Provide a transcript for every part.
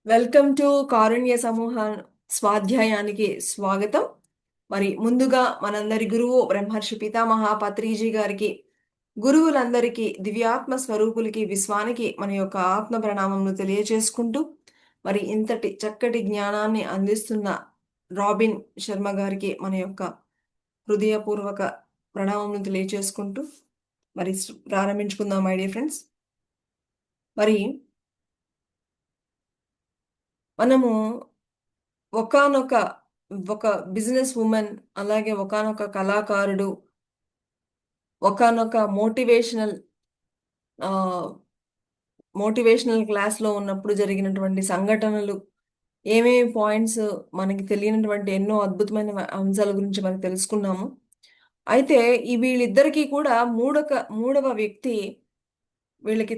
Welcome to కారుణ్య సమూహ స్వాధ్యాయానికి స్వాగతం. మరి ముందుగా మనందరి గురువు బ్రహ్మర్షి పితామహ పత్రిజీ గారికి, గురువులందరికీ, దివ్యాత్మ స్వరూపులకి, విశ్వానికి మన యొక్క ఆత్మ ప్రణామములు తెలియచేసుకుంటూ, మరి ఇంతటి చక్కటి జ్ఞానాన్ని అందిస్తున్న రాబిన్ శర్మ గారికి మన యొక్క హృదయపూర్వక ప్రణామములు తెలియచేసుకుంటూ మరి ప్రారంభించుకుందాం మై డియర్ ఫ్రెండ్స్. మరి మనము ఒకానొక ఒక బిజినెస్ ఉమెన్, అలాగే ఒకానొక కళాకారుడు, ఒకానొక ఆహ్, మోటివేషనల్ క్లాస్‌లో ఉన్నప్పుడు జరిగినటువంటి సంఘటనలు, ఏమేమి పాయింట్స్ మనకి తెలియనటువంటి ఎన్నో అద్భుతమైన అంశాల గురించి మనం తెలుసుకున్నాము. అయితే ఈ వీళ్ళిద్దరికీ కూడా మూడవ వ్యక్తి వీళ్ళకి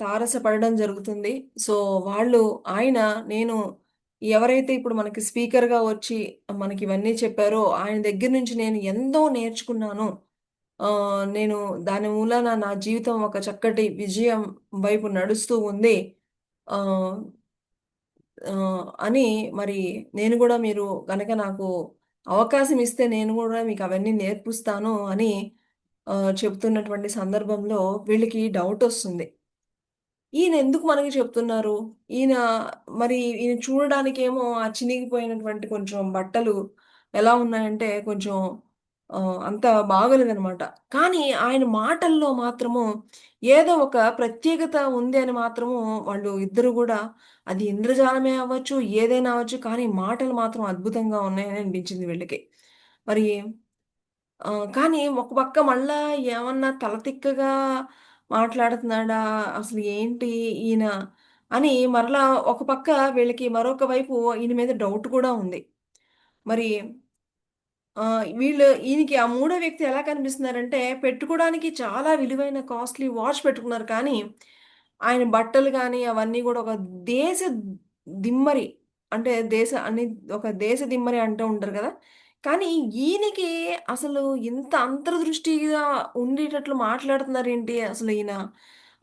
తారసపడడం జరుగుతుంది. సో, వాళ్ళు ఆయన నేను ఎవరైతే ఇప్పుడు మనకి స్పీకర్‌గా వచ్చి మనకివన్నీ చెప్పారో, ఆయన దగ్గర నుంచి నేను ఎంతో నేర్చుకున్నాను. నేను దాని మూలాన నా జీవితం ఒక చక్కటి విజయం వైపు నడుస్తూ ఉంది. ఆహ్, అని మరి నేను గూడా మీరు గనక నాకు అవకాశం ఇస్తే నేను గూడా మీకవన్నీ నేర్పిస్తాను అని చెప్తున్నటువంటి సందర్భంలో వీళ్ళకి డౌటొస్తుంది. ఈయన ఎందుకు మనకి చెప్తున్నారు? ఈయన ఈయన చూడడానికేమో ఆ చినిగిపోయినటువంటి కొంచెం బట్టలు ఎలా ఉన్నాయంటే కొంచెం అంత బాగోలేదనమాట. కానీ ఆయన మాటల్లో మాత్రము ఏదో ఒక ప్రత్యేకత ఉంది అని మాత్రము వాళ్ళు ఇద్దరు గూడా, అది ఇంద్రజాలమే అవ్వచ్చు, ఏదైనా అవ్వచ్చు, కానీ మాటలు మాత్రం అద్భుతంగా ఉన్నాయని అనిపించింది వీళ్ళకి. మరి కానీ ఒక పక్క మళ్ళా ఏమన్నా తల తిక్కగా మాట్లాడుతున్నాడా? అసలు ఏంటి ఈయన అని మరలా ఒక పక్క వీళ్ళకి మరొక వైపు ఈయన మీద డౌట్ కూడా ఉంది. మరి ఈయనకి ఆ మూడో వ్యక్తి ఎలా కనిపిస్తున్నారంటే, పెట్టుకోవడానికి చాలా విలువైన కాస్ట్‌లీ వాచ్ పెట్టుకున్నారు. కానీ, ఆయన బట్టలు గాని, అవన్నీ గూడా ఒక దేశ దిమ్మరి. అంటే ఒక దేశ దిమ్మరి అంటూ ఉంటారు గదా! కానీ ఈయనకి అసలు ఇంత అంతర్దృష్టిగా ఉండేటట్లు మాట్లాడుతున్నారేంటి అసలు ఈయన?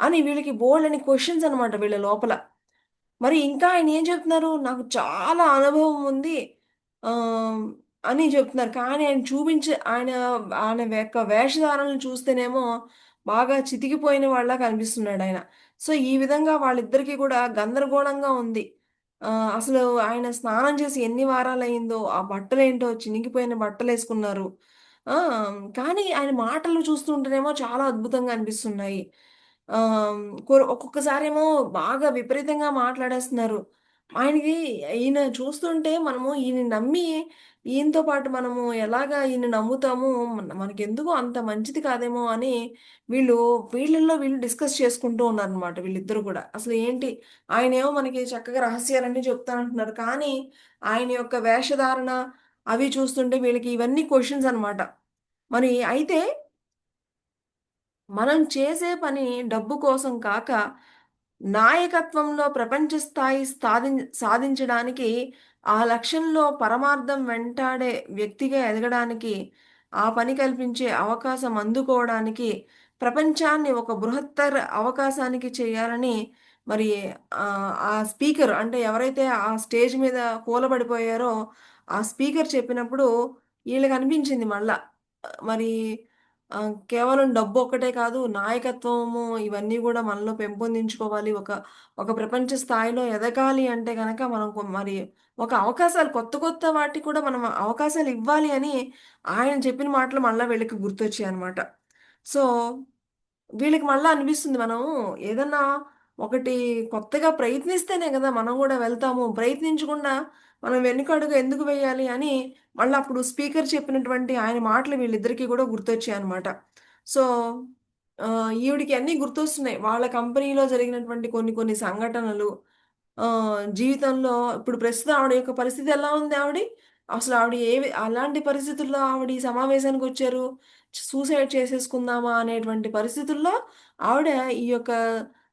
అని వీళ్ళకి బోలెడన్ని క్వెషన్స్ అనమాట వీళ్ళ లోపల. మరి ఇంకా ఆయన ఏం చెప్తున్నారు? నాకు చాలా అనుభవం ఉంది. ఆహ్, అని చెప్తున్నారు. కానీ ఆయన ఆయన యొక్క వేషధారణలు చూస్తేనేమో బాగా చితికిపోయిన వాళ్ళలా కనిపిస్తున్నాడాయన. సో, ఈ విధంగా వాళ్ళిద్దరికీ కూడా గందరగోళంగా ఉంది. అసలు ఆయన స్నానం చేసి ఎన్ని వారాలయిందో, ఆ బట్టలేంటో చినిగిపోయిన బట్టలేసుకున్నారు. ఆ! కానీ ఆయన మాటలు చూస్తుంటేనేమో చాలా అద్భుతంగా అనిపిస్తున్నాయి. ఆహ్, ఒక్కొక్కసారేమో బాగా విపరీతంగా మాట్లాడేస్తున్నారు. ఆయనకి ఈయన చూస్తుంటే మనము ఈయన్ని నమ్మి, ఈయనతో పాటు మనము ఎలాగా ఈయన్ని నమ్ముతాము, మనకెందుకో అంత మంచిది కాదేమో అని వీళ్ళు వీళ్ళల్లో వీళ్ళు డిస్కస్ చేసుకుంటూ ఉన్నారనమాట వీళ్ళిద్దరూ కూడా. అసలు ఏంటి, ఆయనేమో మనకి చక్కగా రహస్యాలన్నీ చెప్తానంటున్నారు. కానీ ఆయన యొక్క వేషధారణ అవి చూస్తుంటే వీళ్ళకి ఇవన్నీ క్వెషన్స్ అనమాట. మరి అయితే మనం చేసే పని డబ్బు కోసం కాక, నాయకత్వంలో ప్రపంచ స్థాయి సాధించడానికి, ఆ లక్ష్యంలో పరమార్థం వెంటాడే వ్యక్తిగా ఎదగడానికి, ఆ పని కల్పించే అవకాశం అందుకోవడానికి, ప్రపంచాన్ని ఒక బృహత్తర అవకాశానికి చేయాలని మరి ఆ స్పీకర్ అంటే ఎవరైతే ఆ స్టేజ్ మీద కూలబడిపోయారో, ఆ స్పీకర్ చెప్పినప్పుడు ఈళ్ళకనిపించింది మళ్ళా. మరి కేవలం డబ్బొక్కటే కాదు, నాయకత్వము ఇవన్నీ గూడా మనలో పెంపొందించుకోవాలి. ఒక ప్రపంచ స్థాయిలో ఎదగాలి అంటే గనక మనం మరి ఒక అవకాశాలు కొత్త కొత్త వాటికి కూడా మనం అవకాశాలివ్వాలి అని ఆయన చెప్పిన మాటలు మళ్ళా వీళ్ళకి గుర్తొచ్చాయన్నమాట. సో, వీళ్ళకి మళ్ళా అనిపిస్తుంది మనం ఏదన్నా ఒకటి కొత్తగా ప్రయత్నిస్తేనే గదా! మనం గూడా వెళ్తాము. ప్రయత్నించకుండా మనం వెనకడుగు ఎందుకు వేయాలి అని మళ్ళా అప్పుడు స్పీకర్ చెప్పినటువంటి ఆయన మాటలు వీళ్ళిద్దరికీ గూడా గుర్తొచ్చాయన్నమాట. సో, ఈవిడికి అన్నీ గుర్తొస్తున్నాయి. వాళ్ళ కంపెనీలో జరిగినటువంటి కొన్ని కొన్ని సంఘటనలు, జీవితంలో ఇప్పుడు ప్రస్తుతం ఆవిడ యొక్క పరిస్థితి ఎలా ఉంది ఆవిడి? అసలు ఆవిడ అలాంటి పరిస్థితుల్లో ఆవిడ ఈ సమావేశానికొచ్చారు. సూసైడ్ చేసేసుకుందామా అనేటువంటి పరిస్థితుల్లో ఆవిడ ఈ యొక్క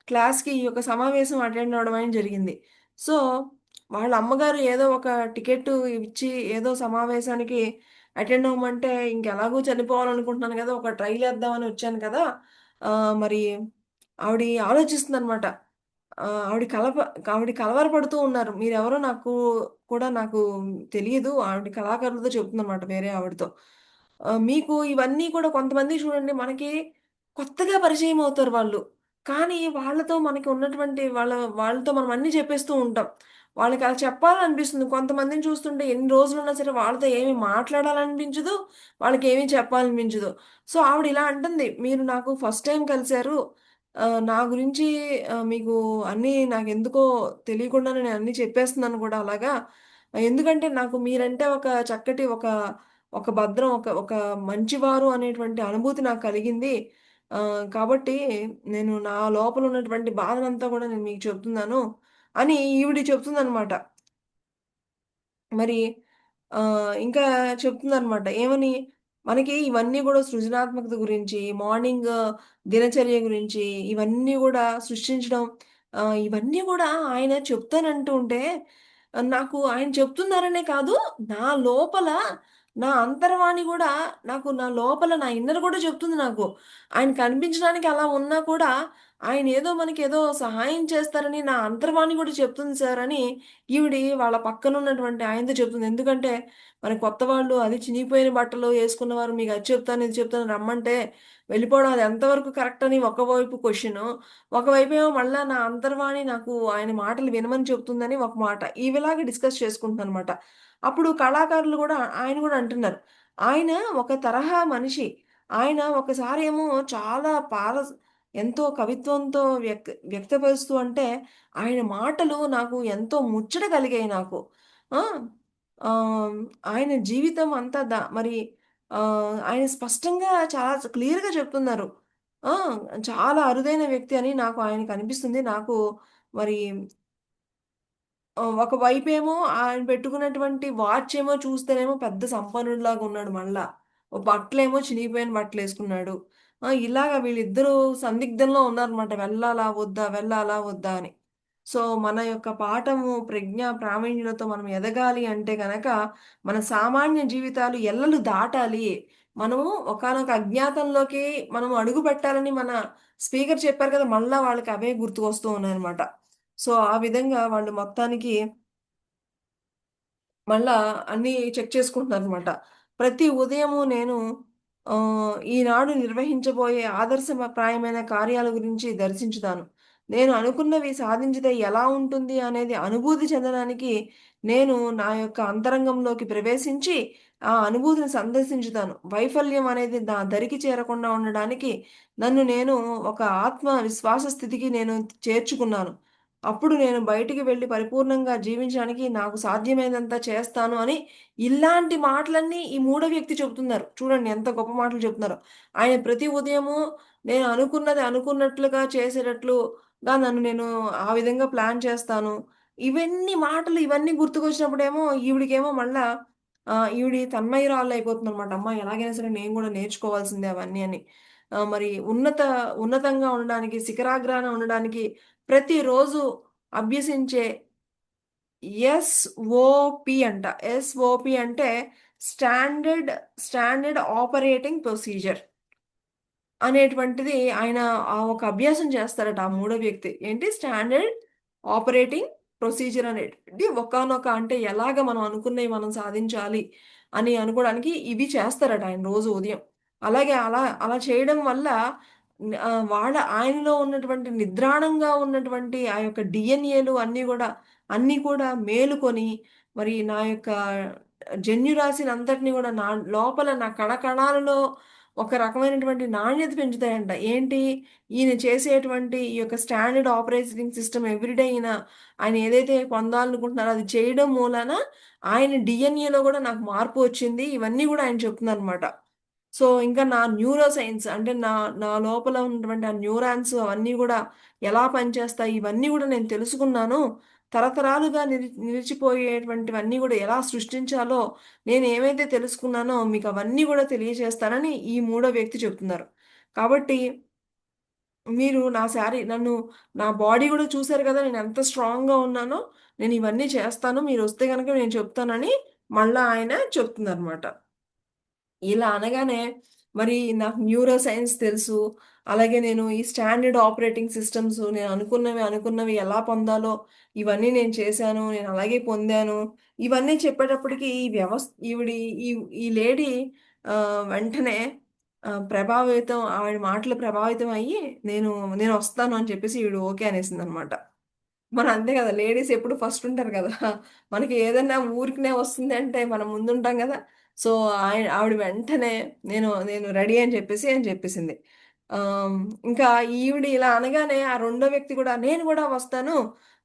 క్లాస్‌కి, ఈ యొక్క సమావేశం అటెండ్ అవ్వడం అనేది జరిగింది. సో, వాళ్ళ అమ్మగారు ఏదో ఒక టికెట్టు ఇచ్చి ఏదో సమావేశానికి అటెండ్ అవ్వమంటే ఇంకెలాగో చనిపోవాలనుకుంటున్నాను గదా! ఒక ట్రైలేద్దామని వచ్చాను కదా! మరి ఆవిడ ఆలోచిస్తుందనమాట. ఆవిడ కలవరపడుతూ ఉన్నారు. మీరెవరో నాకు తెలీదు. ఆవిడ కళాకారులతో చెప్తుందన్నమాట వేరే ఆవిడతో. మీకు ఇవన్నీ కూడా కొంతమంది చూడండి మనకి కొత్తగా పరిచయం అవుతారు వాళ్ళు. కానీ వాళ్ళతో మనకి ఉన్నటువంటి వాళ్ళతో మనం అన్నీ చెప్పేస్తూ ఉంటాం. వాళ్ళకి అలా చెప్పాలనిపిస్తుంది. కొంతమందిని చూస్తుంటే ఎన్ని రోజులున్నా సరే వాళ్ళతో ఏమి మాట్లాడాలనిపించదు. వాళ్ళకేమి చెప్పాలనిపించదు. సో, ఆవిడ ఇలా అంటుంది, "మీరు నాకు ఫస్ట్ టైమ్ కలిసారు. నా గురించి మీకు అన్నీ నాకెందుకో తెలియకుండానే నేను అన్నీ చెప్పేస్తున్నాను కూడా అలాగా. ఎందుకంటే నాకు మీరంటే ఒక చక్కటి ఒక భద్రం, ఒక మంచివారు అనేటువంటి అనుభూతి నాకు కలిగింది. కాబట్టి నేను నా లోపల ఉన్నటువంటి బాధనంతా కూడా నేను మీకు చెప్తున్నాను" అని ఈవిడ చెప్తుందనమాట. మరి ఇంకా చెప్తుందనమాట. ఏమని? మనకి ఇవన్నీ గూడా సృజనాత్మకత గురించి, మార్నింగ్ దినచర్య గురించి, ఇవన్నీ గూడా సృష్టించడం ఇవన్నీ గూడా ఆయన చెప్తానంటూ ఉంటే, నాకు ఆయన చెప్తున్నారనే కాదు, నా లోపల నా అంతర్వాణి గూడా నా లోపల నా ఇన్నర్ గూడా చెప్తుంది నాకు. ఆయన కనిపించడానికి అలా ఉన్నా కూడా, ఆయనేదో మనకేదో సహాయం చేస్తారని నా అంతర్వాణి గూడా చెప్తుంది సార్ అని ఈవిడి వాళ్ళ పక్కనున్నటువంటి ఆయనతో చెప్తుంది. ఎందుకంటే, మరి కొత్త వాళ్ళు అది చినిగిపోయిన బట్టలు యేసుకున్నవారు మీకు అది చెప్తాను, ఇది చెప్తాను రమ్మంటే వెళ్ళిపోవడం అది ఎంతవరకు కరెక్ట్ అని ఒకవైపు క్వెషను. ఒకవైపేమో మళ్ళా నా అంతర్వాణి నాకు ఆయన మాటలు వినమని చెప్తుందని ఒక మాట. ఇవిలాగా డిస్కస్ చేసుకుంటున్నాననమాట. అప్పుడు కళాకారులు గూడా ఆయన గూడా అంటున్నారు. ఆయన ఒక తరహా మనిషి. ఆయన ఒకసారేమో చాలా ఎంతో కవిత్వంతో వ్యక్తపరుస్తూ అంటే ఆయన మాటలు నాకు ఎంతో ముచ్చట కలిగాయి నాకు. ఆ! ఆహ్, ఆయన జీవితం అంతా మరి ఆయన స్పష్టంగా చాలా క్లియర్‌గా చెప్తున్నారు. ఆ! చాలా అరుదైన వ్యక్తి అని నాకు ఆయనకనిపిస్తుంది. నాకు మరి ఒకవైపేమో ఆయన పెట్టుకున్నటువంటి వాచేమో చూస్తేనేమో పెద్ద సంపన్నుడిలాగా ఉన్నాడు మళ్ళా. బట్టలేమో చినిగిపోయిన బట్టలేసుకున్నాడు. ఇలాగ వీళ్ళిద్దరూ సందిగ్ధంలో ఉన్నారన్నమాట. వెళ్ళాలా? వద్దా? వెళ్ళాలా? వద్దా? అని. సో, మన యొక్క పాఠము, ప్రజ్ఞ, ప్రావీణ్యులతో మనం ఎదగాలి అంటే గనక, మన సామాన్య జీవితాలు ఎల్లలు దాటాలి. మనము ఒకానొక అజ్ఞాతంలోకి మనం అడుగు పెట్టాలని మన స్పీకర్ చెప్పారు కదా! మళ్ళా వాళ్ళకి అవే గుర్తుకొస్తూ ఉన్నాయన్నమాట. సో, ఆ విధంగా వాళ్ళు మొత్తానికి మళ్ళా అన్నీ చెక్ చేసుకుంటున్నారనమాట. ప్రతి ఉదయము నేను ఈనాడు నిర్వహించబోయే ఆదర్శప్రాయమైన కార్యాల గురించి దర్శించుతాను. నేను అనుకున్నవి సాధించితే ఎలా ఉంటుంది అనేది అనుభూతి చెందడానికి నేను నా యొక్క అంతరంగంలోకి ప్రవేశించి, ఆ అనుభూతిని సందర్శించుతాను. వైఫల్యం అనేది నా దరికి చేరకుండా ఉండడానికి నన్ను నేను ఒక ఆత్మ విశ్వాస స్థితికి నేను చేర్చుకున్నాను. అప్పుడు నేను బయటికి వెళ్లి పరిపూర్ణంగా జీవించడానికి నాకు సాధ్యమైనంత చేస్తాను అని ఇలాంటి మాటలన్నీ ఈ మూడో వ్యక్తి చెప్తున్నారు. చూడండి ఎంత గొప్ప మాటలు చెప్తున్నారో. ఆయన ప్రతి ఉదయము నేను అనుకున్నది అనుకున్నట్లుగా చేసేటట్లుగా నన్ను నేను ఆ విధంగా ప్లాన్ చేస్తాను. ఇవన్నీ గుర్తుకొచ్చినప్పుడేమో ఈవిడికేమో మళ్ళా ఈవిడ తన్మయురాలయిపోతుందనమాట. అమ్మ ఎలాగైనా సరే నేను గూడా నేర్చుకోవాల్సిందే అవన్నీ అని. మరి ఉన్నతంగా ఉండడానికి, శిఖరాగ్రాన ఉండడానికి ప్రతిరోజు అభ్యసించే ఎస్ఓపి అంట. ఎస్ఓపి అంటే స్టాండర్డ్ స్టాండర్డ్ ఆపరేటింగ్ ప్రొసీజర్. అనేటువంటిది ఆయన ఒక అభ్యాసం చేస్తారట ఆ మూడో వ్యక్తి. ఏంటి స్టాండర్డ్ ఆపరేటింగ్ ప్రొసీజర్ అనేటిది ఒకానొక అంటే ఎలాగ మనం అనుకున్నయి మనం సాధించాలి అని అనుకోవడానికి ఇవి చేస్తారట ఆయన రోజు ఉదయం. అలాగే అలా చేయడం వల్ల ఆయనలో ఉన్నటువంటి నిద్రాణంగా ఉన్నటువంటి ఆ యొక్క డీఎన్ఏలు అన్నీ కూడా మేలుకొని మరి నా యొక్క జన్యురాశినంతటిని గూడా నా లోపల నా కణకణాలలో ఒక రకమైనటువంటి నాణ్యత పెంచుతాయంట. ఏంటి? ఈయన చేసేటువంటి ఈ యొక్క స్టాండర్డ్ ఆపరేటింగ్ సిస్టమ్ ఎవ్రీడే ఆయన ఏదైతే పొందాలనుకుంటున్నారో అది చేయడం మూలాన ఆయన డీఎన్ఏలో గూడా నాకు మార్పు వచ్చింది. ఇవన్నీ గూడా ఆయన చెప్తున్నారనమాట. సో, ఇంకా నా న్యూరో సైన్స్ అంటే నా లోపల ఉన్నటువంటి ఆ న్యూరాన్స్ అవన్నీ గూడా ఎలా పనిచేస్తాయి, ఇవన్నీ గూడా నేను తెలుసుకున్నాను. తరతరాలుగా నిలిచిపోయేటువంటివన్నీ గూడా ఎలా సృష్టించాలో నేనేమైతే తెలుసుకున్నానో మీకవన్నీ గూడా తెలియజేస్తానని ఈ మూడో వ్యక్తి చెప్తున్నారు. కాబట్టి మీరు నా బాడీ గూడా చూసారు గదా! నేనెంత స్ట్రాంగ్‌గా ఉన్నానో, నేనివన్నీ చేస్తాను. మీరొస్తే గనక నేను చెప్తానని మళ్ళా ఆయన చెప్తున్నారనమాట. ఇలా అనగానే మరి నాకు న్యూరో సైన్స్ తెలుసు. అలాగే నేను ఈ స్టాండర్డ్ ఆపరేటింగ్ సిస్టమ్స్ నేను అనుకున్నవి ఎలా పొందాలో ఇవన్నీ నేను చేశాను. నేను అలాగే పొందాను. ఇవన్నీ చెప్పేటప్పటికి ఈవిడి ఈ ఈ లేడీ వెంటనే ఆవిడ మాటలు ప్రభావితం అయ్యి నేను నేను వస్తాను అని చెప్పేసి ఈవిడ ఓకే అనేసిందనమాట. మన అంతే కదా! లేడీస్ ఎప్పుడు ఫస్ట్ ఉంటారు కదా! మనకి ఏదన్నా ఊరికనే వస్తుంది అంటే మనం ముందుంటాం కదా! సో, ఆవిడ వెంటనే నేను రెడీ అని చెప్పేసింది. ఆహ్, ఇంకా ఈవిడ ఇలా అనగానే ఆ రెండో వ్యక్తి కూడా నేను కూడా వస్తాను.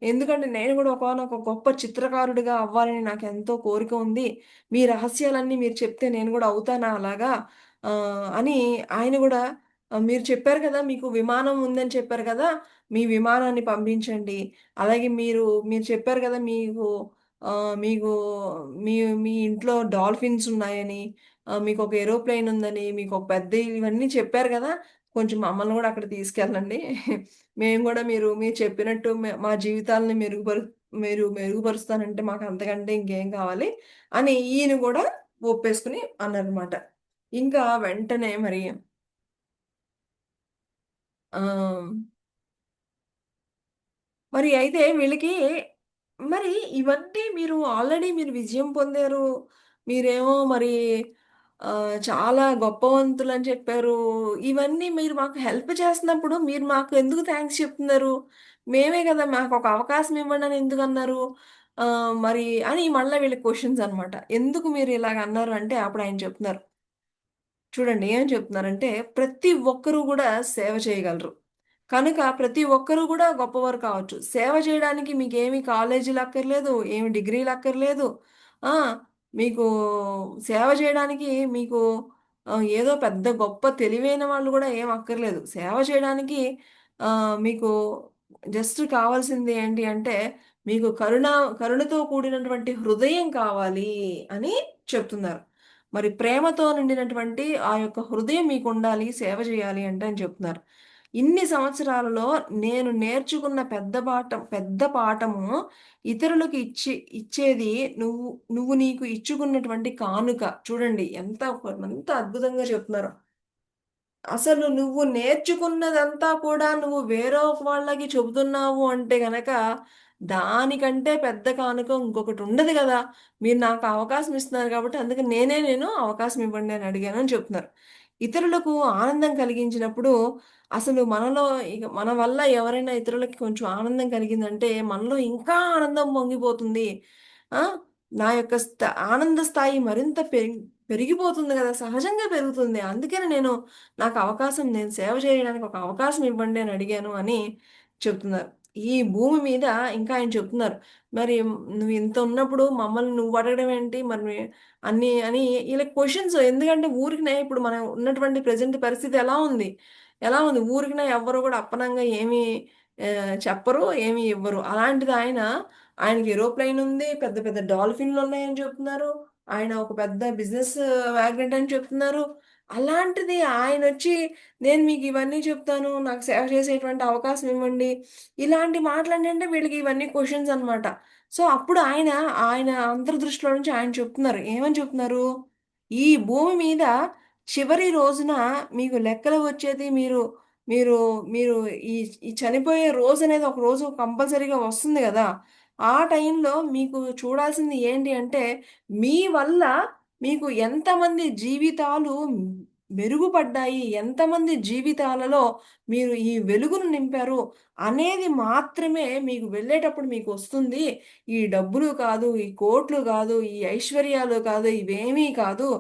ఎందుకంటే నేను కూడా ఒకానొక గొప్ప చిత్రకారుడిగా అవ్వాలని నాకెంతో కోరిక ఉంది. మీ రహస్యాలన్నీ మీరు చెప్తే నేను కూడా అవుతానా అలాగా? అని ఆయన కూడా మీరు చెప్పారు కదా! మీకు విమానం ఉందని చెప్పారు కదా! మీ విమానాన్ని పంపించండి. అలాగే మీరు చెప్పారు గదా! మీకు మీ మీ ఇంట్లో డాల్ఫిన్స్ ఉన్నాయని, మీకొక ఏరోప్లేన్ ఉందని, మీకొక పెద్ద ఇవన్నీ చెప్పారు గదా! కొంచెం మమ్మల్ని గూడా అక్కడికి తీసుకెళ్ళండి. మేము గూడా మీరు చెప్పినట్టు మా జీవితాలను మీరు మెరుగుపరుస్తానంటే మాకు అంతకంటే ఇంకేం కావాలి అని ఈయన గూడా ఒప్పేసుకొని అన్నారనమాట. ఇంకా వెంటనే మరి ఆహ్ మరి అయితే వీళ్ళకి మరి ఇవన్నీ మీరు విజయం పొందారు. మీరేమో మరి చాలా గొప్పవంతులని చెప్పారు. ఇవన్నీ మీరు మాకు హెల్ప్ చేస్తున్నప్పుడు మీరు మాకు ఎందుకు థాంక్స్ చెప్తున్నారు? మేమే గదా! మాకొక అవకాశం ఇవ్వండి అని ఎందుకన్నారు? మరి అని మళ్ళా వీళ్ళకి క్వెషన్స్ అన్నమాట. ఎందుకు మీరు ఇలాగ అన్నారు అంటే అప్పుడు ఆయన చెప్తున్నారు. చూడండి ఏం చెప్తున్నారంటే, ప్రతి ఒక్కరు గూడా సేవ చేయగలరు. కనుక ప్రతి ఒక్కరు గూడా గొప్పవారు కావచ్చు. సేవ చేయడానికి మీకేమి కాలేజీలు అక్కర్లేదు, ఏమి డిగ్రీలు అక్కర్లేదు. ఆ! మీకు సేవ చేయడానికి మీకు ఏదో పెద్ద గొప్ప తెలివైన వాళ్ళు గూడా ఏం అక్కర్లేదు. సేవ చేయడానికి మీకు జస్ట్ కావాల్సింది ఏంటి అంటే, మీకు కరుణతో కూడినటువంటి హృదయం కావాలి అని చెప్తున్నారు. మరి ప్రేమతో నిండినటువంటి ఆ యొక్క హృదయం మీకుండాలి, సేవ చేయాలి అంటే అని చెప్తున్నారు. ఇన్ని సంవత్సరాలలో నేను నేర్చుకున్న పెద్ద పాఠము ఇతరులకు ఇచ్చేది నువ్వు నువ్వు నీకు ఇచ్చుకున్నటువంటి కానుక. చూడండి ఎంత అద్భుతంగా చెప్తున్నారో. అసలు నువ్వు నేర్చుకున్నదంతా కూడా నువ్వు వేరొక వాళ్ళకి చెబుతున్నావు అంటే గనక, దానికంటే పెద్ద కానుక ఇంకొకటుండదు గదా! మీరు నాకు అవకాశం ఇస్తున్నారు కాబట్టి అందుకే నేను అవకాశం ఇవ్వండి అని అడిగాను అని చెప్తున్నారు. ఇతరులకు ఆనందం కలిగించినప్పుడు అసలు మన వల్ల ఎవరైనా ఇతరులకి కొంచెం ఆనందం కలిగిందంటే మనలో ఇంకా ఆనందం పొంగిపోతుంది. ఆ! నా యొక్క ఆనంద స్థాయి మరింత పెరిగిపోతుంది గదా! సహజంగా పెరుగుతుంది. అందుకని నేను సేవ చేయడానికి ఒక అవకాశం ఇవ్వండి అని అడిగాను అని చెప్తున్నారు. ఈ భూమి మీద ఇంకా ఆయన చెప్తున్నారు. మరి నువ్వు ఇంత ఉన్నప్పుడు మమ్మల్ని నువ్వు అడగడం ఏంటి? మరి అని ఇలా క్వెషన్స్ ఎందుకంటే ఊరికనే ఇప్పుడు మనం ఉన్నటువంటి ప్రెజెంట్ పరిస్థితి ఎలా ఉంది? ఊరికనే ఎవ్వరు కూడా అప్పనంగా ఏమి చెప్పరు, ఏమి ఇవ్వరు. అలాంటిది ఆయనకి ఏరోప్లేన్ ఉంది. పెద్ద పెద్ద డాల్ఫిన్‌లున్నాయని చెప్తున్నారు. ఆయన ఒక పెద్ద బిజినెస్ మాగ్నెట్ అని చెప్తున్నారు. అలాంటిది ఆయనొచ్చి నేను మీకివన్నీ చెప్తాను. నాకు సేవ చేసేటువంటి అవకాశం ఇవ్వండి. ఇలాంటి మాటలనేంటే వీళ్ళకి ఇవన్నీ క్వెషన్స్ అన్నమాట. సో, అప్పుడు ఆయన అంతర్దృష్టిలో నుంచి ఆయన చెప్తున్నారు. ఏమని చెప్తున్నారు? ఈ భూమి మీద చివరి రోజున మీకు లెక్కలు వచ్చేది మీరు మీరు ఈ ఈ చనిపోయే రోజనేది ఒక రోజు కంపల్సరీగా వస్తుంది గదా! ఆ టైంలో మీకు చూడాల్సింది ఏంటి అంటే, మీ వల్ల మీకు ఎంతమంది జీవితాలు మెరుగుపడ్డాయి, ఎంతమంది జీవితాలలో మీరు ఈ వెలుగును నింపారు అనేది మాత్రమే మీకు వెళ్ళేటప్పుడు మీకొస్తుంది. ఈ డబ్బులు కాదు, ఈ కోట్లు గాదు, ఈ ఐశ్వర్యాలు కాదు, ఇవేమీ కాదు.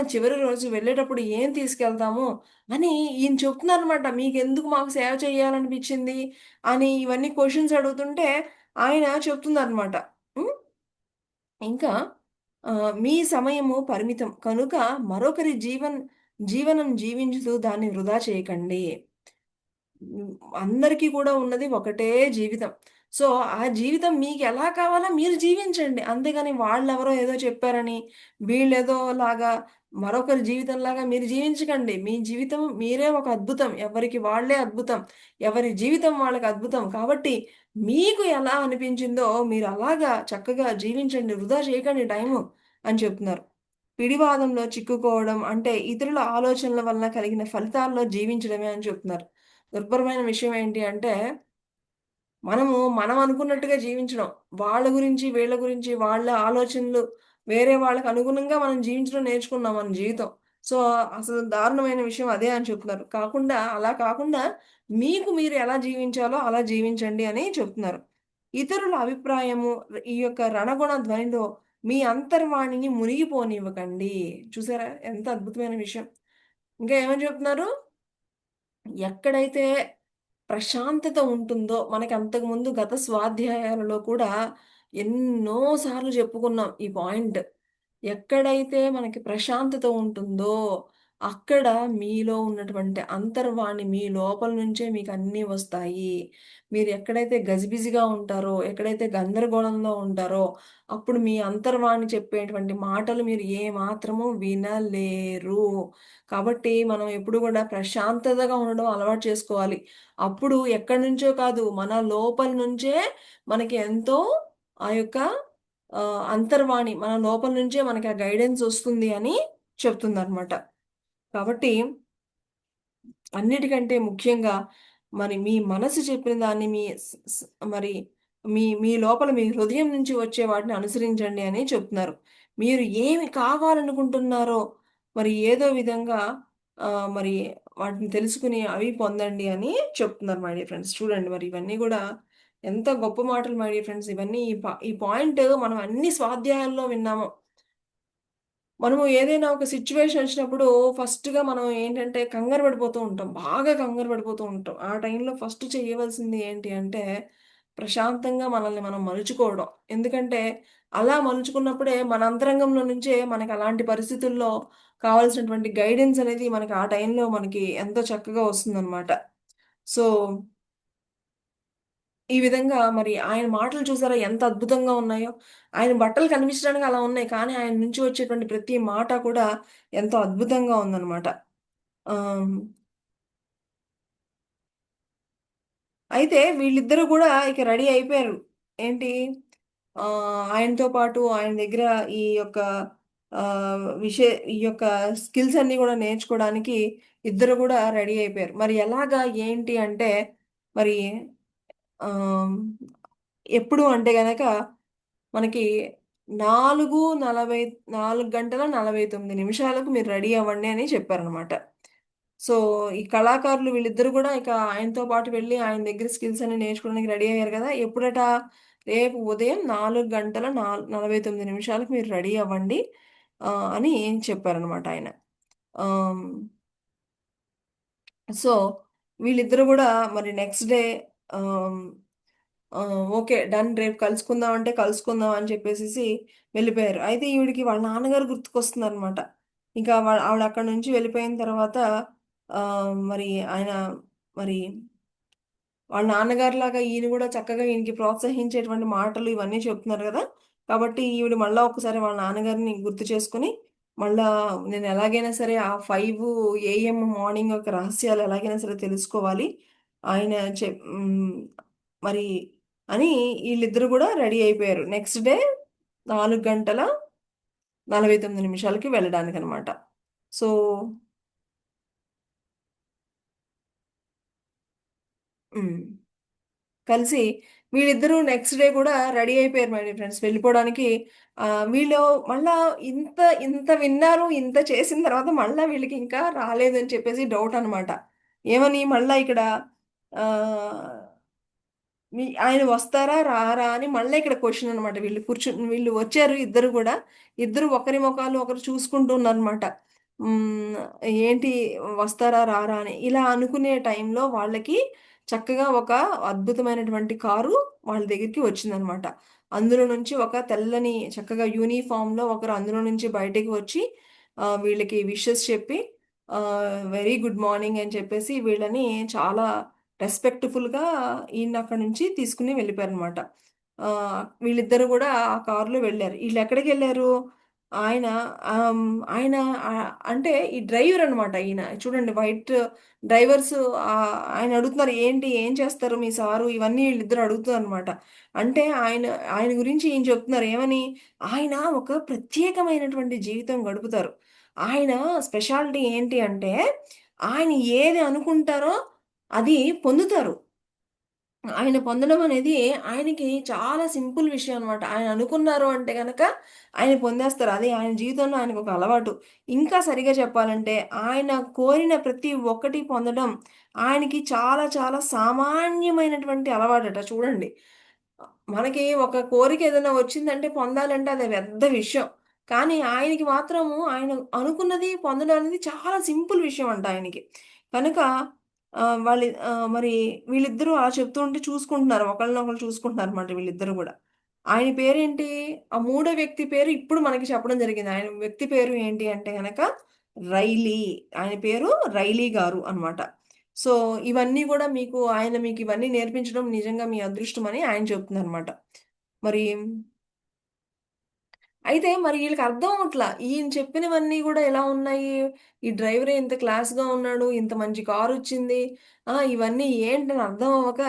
చివరి రోజు వెళ్ళేటప్పుడు ఏం తీసుకెళ్తాము అని ఈయన చెప్తున్నారనమాట. మీకెందుకు మాకు సేవ చేయాలనిపించింది అని ఇవన్నీ క్వెషన్స్ అడుగుతుంటే ఆయన చెప్తున్నారనమాట. హ్మ్. ఇంకా మీ సమయము పరిమితం కనుక మరొకరి జీవనం జీవించుతూ దాన్ని వృధా చేయకండి. హ్మ్. అందరికీ కూడా ఉన్నది ఒకటే జీవితం. సో, ఆ జీవితం మీకెలా కావాలో మీరు జీవించండి. అంతేగాని వాళ్ళెవరో ఏదో చెప్పారని, వీళ్ళేదో లాగా మరొకరి జీవితంలాగా మీరు జీవించకండి. మీ జీవితం మీరే ఒక అద్భుతం. ఎవరికి వాళ్ళే అద్భుతం. ఎవరి జీవితం వాళ్ళకి అద్భుతం. కాబట్టి మీకు ఎలా అనిపించిందో మీరు అలాగా చక్కగా జీవించండి. వృధా చేయకండి టైము అని చెప్తున్నారు. పిడివాదంలో చిక్కుకోవడం అంటే ఇతరుల ఆలోచనల వల్ల కలిగిన ఫలితాల్లో జీవించడమే అని చెప్తున్నారు. దుర్భరమైన విషయం ఏంటి అంటే మనం అనుకున్నట్టుగా జీవించడం. వాళ్ళ గురించి, వీళ్ళ గురించి, వాళ్ళ ఆలోచనలు వేరే వాళ్ళకి అనుగుణంగా మనం జీవించడం నేర్చుకున్నాం మన జీవితం. సో, అసలు దారుణమైన విషయం అదే అని చెప్తున్నారు. అలా కాకుండా మీకు మీరు ఎలా జీవించాలో అలా జీవించండి అని చెప్తున్నారు. ఇతరుల అభిప్రాయము ఈ యొక్క రణగుణ ధ్వనిలో మీ అంతర్వాణిని మునిగిపోనివ్వకండి. చూసారా ఎంత అద్భుతమైన విషయం. ఇంకా ఏమని చెప్తున్నారు? ఎక్కడైతే ప్రశాంతత ఉంటుందో మనకి అంతకుముందు గత స్వాధ్యాయాలలో కూడా ఎన్నో సార్లు చెప్పుకున్నాం ఈ పాయింట్. ఎక్కడైతే మనకి ప్రశాంతత ఉంటుందో అక్కడ మీలో ఉన్నటువంటి అంతర్వాణి మీ లోపల నుంచే మీకు అన్నీ వస్తాయి. మీరు ఎక్కడైతే గజిబిజిగా ఉంటారో, ఎక్కడైతే గందరగోళంలో ఉంటారో అప్పుడు మీ అంతర్వాణి చెప్పేటువంటి మాటలు మీరు ఏ మాత్రము వినలేరు. కాబట్టి మనం ఎప్పుడు కూడా ప్రశాంతతగా ఉండడం అలవాటు చేసుకోవాలి. అప్పుడు ఎక్కడి నుంచో కాదు మన లోపల నుంచే మనకి ఎంతో ఆ యొక్క అంతర్వాణి మన లోపల నుంచే మనకి ఆ గైడెన్స్ వస్తుంది అని చెప్తుందనమాట. కాబట్టి అన్నిటికంటే ముఖ్యంగా మరి మీ మనసు చెప్పిన దాన్ని మీ స్ స్ మరి మీ లోపల మీ హృదయం నుంచి వచ్చే వాటిని అనుసరించండి అని చెప్తున్నారు. మీరు ఏమి కావాలనుకుంటున్నారో మరి ఏదో విధంగా మరి వాటిని తెలుసుకొని అవి పొందండి అని చెప్తున్నారు మై డియర్ ఫ్రెండ్స్. చూడండి మరి ఇవన్నీ గూడా ఎంత గొప్ప మాటలు మై డియర్ ఫ్రెండ్స్. ఇవన్నీ ఈ పాయింట్ మనం అన్ని స్వాధ్యాయాల్లో విన్నాము. మనము ఏదైనా ఒక సిట్యుయేషన్ వచ్చినప్పుడు ఫస్ట్‌గా మనం ఏంటంటే కంగారు పడిపోతూ ఉంటాం. బాగా కంగారు పడిపోతూ ఉంటాం. ఆ టైంలో ఫస్ట్ చేయవలసింది ఏంటి అంటే, ప్రశాంతంగా మనల్ని మనం మలుచుకోవడం. ఎందుకంటే, అలా మలుచుకున్నప్పుడే మన అంతరంగంలో నుంచే మనకి అలాంటి పరిస్థితుల్లో కావాల్సినటువంటి గైడెన్స్ అనేది మనకి ఆ టైంలో మనకి ఎంతో చక్కగా వస్తుందనమాట. సో ఈ విధంగా మరి ఆయన మాటలు చూసారా ఎంత అద్భుతంగా ఉన్నాయో! ఆయన బట్టలు కనిపించడానికి అలా ఉన్నాయి. కానీ ఆయన నుంచి వచ్చేటువంటి ప్రతి మాట కూడా ఎంతో అద్భుతంగా ఉందనమాట. ఆహ్, అయితే వీళ్ళిద్దరూ గూడా ఇక రెడీ అయిపోయారు. ఏంటి ఆయనతో పాటు ఆయన దగ్గర ఈ యొక్క ఈ యొక్క స్కిల్స్ అన్నీ గూడా నేర్చుకోవడానికి ఇద్దరు గూడా రెడీ అయిపోయారు. మరి ఎలాగా ఏంటి అంటే మరి ఆహ్, ఎప్పుడు అంటే గనక మనకి 4:40 4 గంటల 49 నిమిషాలకు మీరు రెడీ అవ్వండి అని చెప్పారనమాట. సో, ఈ కళాకారులు వీళ్ళిద్దరూ గూడా ఇక ఆయనతో పాటు వెళ్లి ఆయన దగ్గర స్కిల్స్ అన్ని నేర్చుకోవడానికి రెడీ అయ్యారు గదా! ఎప్పుడట? రేపు ఉదయం 4 గంటల 49 నిమిషాలకు మీరు రెడీ అవ్వండి అని చెప్పారనమాట ఆయన. ఆహ్, సో, వీళ్ళిద్దరూ గూడా మరి నెక్స్ట్ డే ఆహ్ ఓకే. డన్. రేపు కలుసుకుందాం అంటే కలుసుకుందాం అని చెప్పేసేసి వెళ్ళిపోయారు. అయితే ఈవిడకి వాళ్ళ నాన్నగారు గుర్తుకొస్తున్నారనమాట. ఇంకా ఆవిడ అక్కడి నుంచి వెళ్ళిపోయిన తర్వాత మరి ఆయన మరి వాళ్ళ నాన్నగారిలాగా ఈయన గూడా చక్కగా ఈయనకి ప్రోత్సహించేటువంటి మాటలు ఇవన్నీ చెప్తున్నారు గదా! కాబట్టి ఈవిడ మళ్ళా ఒక్కసారి వాళ్ళ నాన్నగారిని గుర్తు చేసుకొని, మళ్ళా నేను ఎలాగైనా సరే ఆ 5 ఏఎం మార్నింగ్ యొక్క రహస్యాలు ఎలాగైనా సరే తెలుసుకోవాలి. ఆయన మరి అని ఈళ్ళిద్దరూ గూడా రెడీ అయిపోయారు. నెక్స్ట్ డే 4 గంటల 49 నిమిషాలకి వెళ్ళడానికనమాట. సో హ్మ్. కలిసి వీళ్ళిద్దరూ నెక్స్ట్ డే గూడా రెడీ అయిపోయారు మై డియర్ ఫ్రెండ్స్. వెళ్ళిపోవడానికి వీళ్ళు మళ్ళా ఇంత ఇంత విన్నారు, ఇంత చేసిన తర్వాత మళ్ళా వీళ్ళకి ఇంకా రాలేదని చెప్పేసి డౌటనమాట. ఏమని మళ్ళా ఇక్కడ ఆహ్ ఆయన వస్తారా? రారా? అని మళ్ళా ఇక్కడ క్వెషన్ అనమాట. వీళ్ళు వచ్చారు ఇద్దరు గూడా. ఇద్దరు ఒకరి మొఖాలు ఒకరు చూసుకుంటూ ఉన్నారనమాట. హ్మ్. ఏంటి వస్తారా? రారా? అని. ఇలా అనుకునే టైంలో వాళ్ళకి చక్కగా ఒక అద్భుతమైనటువంటి కారు వాళ్ళ దగ్గరికి వచ్చిందనమాట. అందులో నుంచి ఒక తెల్లని చక్కగా యూనిఫార్మ్‌లో ఒకరు అందులో నుంచి బయటికి వచ్చి వీళ్ళకి విషెస్ చెప్పి వెరీ గుడ్ మార్నింగ్ అని చెప్పేసి వీళ్ళని చాలా రెస్పెక్ట్‌ఫుల్‌గా ఈయన్నక్కడి నుంచి తీసుకొని వెళ్ళిపోయారనమాట. వీళ్ళిద్దరూ గూడా ఆ కారులో వెళ్లారు. ఈళ్ళెక్కడికెళ్లారు? ఆయన ఆయన అంటే ఈ డ్రైవర్ అనమాట ఈయన. చూడండి వైట్ డ్రైవర్స్ ఆయన అడుగుతున్నారు, "ఏంటి? ఏం చేస్తారు మీ సారు?" ఇవన్నీ వీళ్ళిద్దరు అడుగుతారనమాట. అంటే ఆయన గురించి ఈయన చెప్తున్నారు ఏమని? ఆయన ఒక ప్రత్యేకమైనటువంటి జీవితం గడుపుతారు. ఆయన స్పెషాలిటీ ఏంటి అంటే, ఆయన ఏది అనుకుంటారో అది పొందుతారు. ఆయన పొందడం అనేది ఆయనకి చాలా సింపుల్ విషయం అనమాట. ఆయన అనుకున్నారు అంటే గనక ఆయన పొందేస్తారు. అది ఆయన జీవితంలో ఆయనకొక అలవాటు. ఇంకా సరిగ్గా చెప్పాలంటే ఆయన కోరిన ప్రతి ఒక్కటి పొందడం ఆయనకి చాలా చాలా సామాన్యమైనటువంటి అలవాటట చూడండి. మనకి ఒక కోరిక ఏదైనా వచ్చిందంటే పొందాలంటే అది పెద్ద విషయం. కానీ ఆయనకి మాత్రము ఆయన అనుకున్నది పొందడం అనేది చాలా సింపుల్ విషయం అంట ఆయనకి. కనుక మరి వీళ్ళిద్దరూ అలా చెప్తూ ఉంటే చూసుకుంటున్నారు. ఒకళ్ళనొకళ్ళు చూసుకుంటున్నారన్నమాట వీళ్ళిద్దరూ గూడా. ఆయన పేరేంటి? ఆ మూడో వ్యక్తి పేరు ఇప్పుడు మనకి చెప్పడం జరిగింది. ఆయన వ్యక్తి పేరు ఏంటి అంటే గనక రైలీ. ఆయన పేరు రైలీ గారు అన్నమాట. సో, ఇవన్నీ గూడా ఆయన మీకివన్నీ నేర్పించడం నిజంగా మీ అదృష్టమని ఆయన చెప్తున్నారన్నమాట. మరి అయితే మరి ఈళ్ళకి అర్థం అవ్వట్లా. ఈయన చెప్పినవన్నీ గూడా ఎలా ఉన్నాయి? ఈ డ్రైవరే ఇంత క్లాస్‌గా ఉన్నాడు. ఇంత మంచి కారొచ్చింది. ఇవన్నీ ఏంటని అర్థం అవ్వక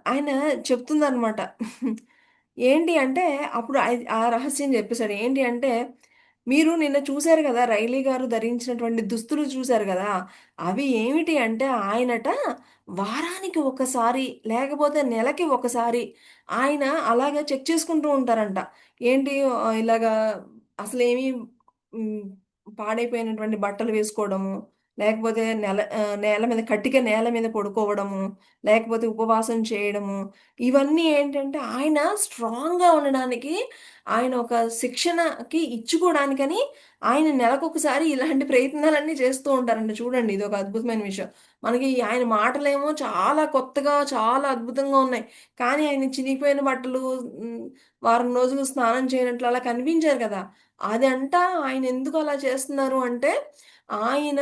ఆయన చెప్తుందనమాట. ఏంటి అంటే అప్పుడు ఆ రహస్యం చెప్పేసాడు. ఏంటి అంటే, "మీరు నిన్న చూసారు గదా! రైలీ గారు ధరించినటువంటి దుస్తులు చూసారు గదా! అవి ఏమిటి అంటే ఆయనట వారానికి ఒకసారి లేకపోతే నెలకి ఒకసారి ఆయన అలాగా చెక్ చేసుకుంటూ ఉంటారంట." ఏంటి ఇలాగా అసలేమి హ్మ్. పాడైపోయినటువంటి బట్టలు వేసుకోవడము, లేకపోతే నేల మీద కటిక నేల మీద పడుకోవడము, లేకపోతే ఉపవాసం చేయడము, ఇవన్నీ ఏంటంటే ఆయన స్ట్రాంగ్‌గా ఉండడానికి ఆయన ఒక శిక్షణకి ఇచ్చుకోవడానికని ఆయన నెలకొకసారి ఇలాంటి ప్రయత్నాలన్నీ చేస్తూ ఉంటారంట. చూడండి ఇదొక అద్భుతమైన విషయం. మనకి ఆయన మాటలేమో చాలా కొత్తగా, చాలా అద్భుతంగా ఉన్నాయి. కానీ ఆయన చినిగిపోయిన బట్టలు హ్మ్. వారం రోజులు స్నానం చేయనట్లు అలా కనిపించారు కదా! అదంటా ఆయనెందుకు అలా చేస్తున్నారు అంటే, ఆయన,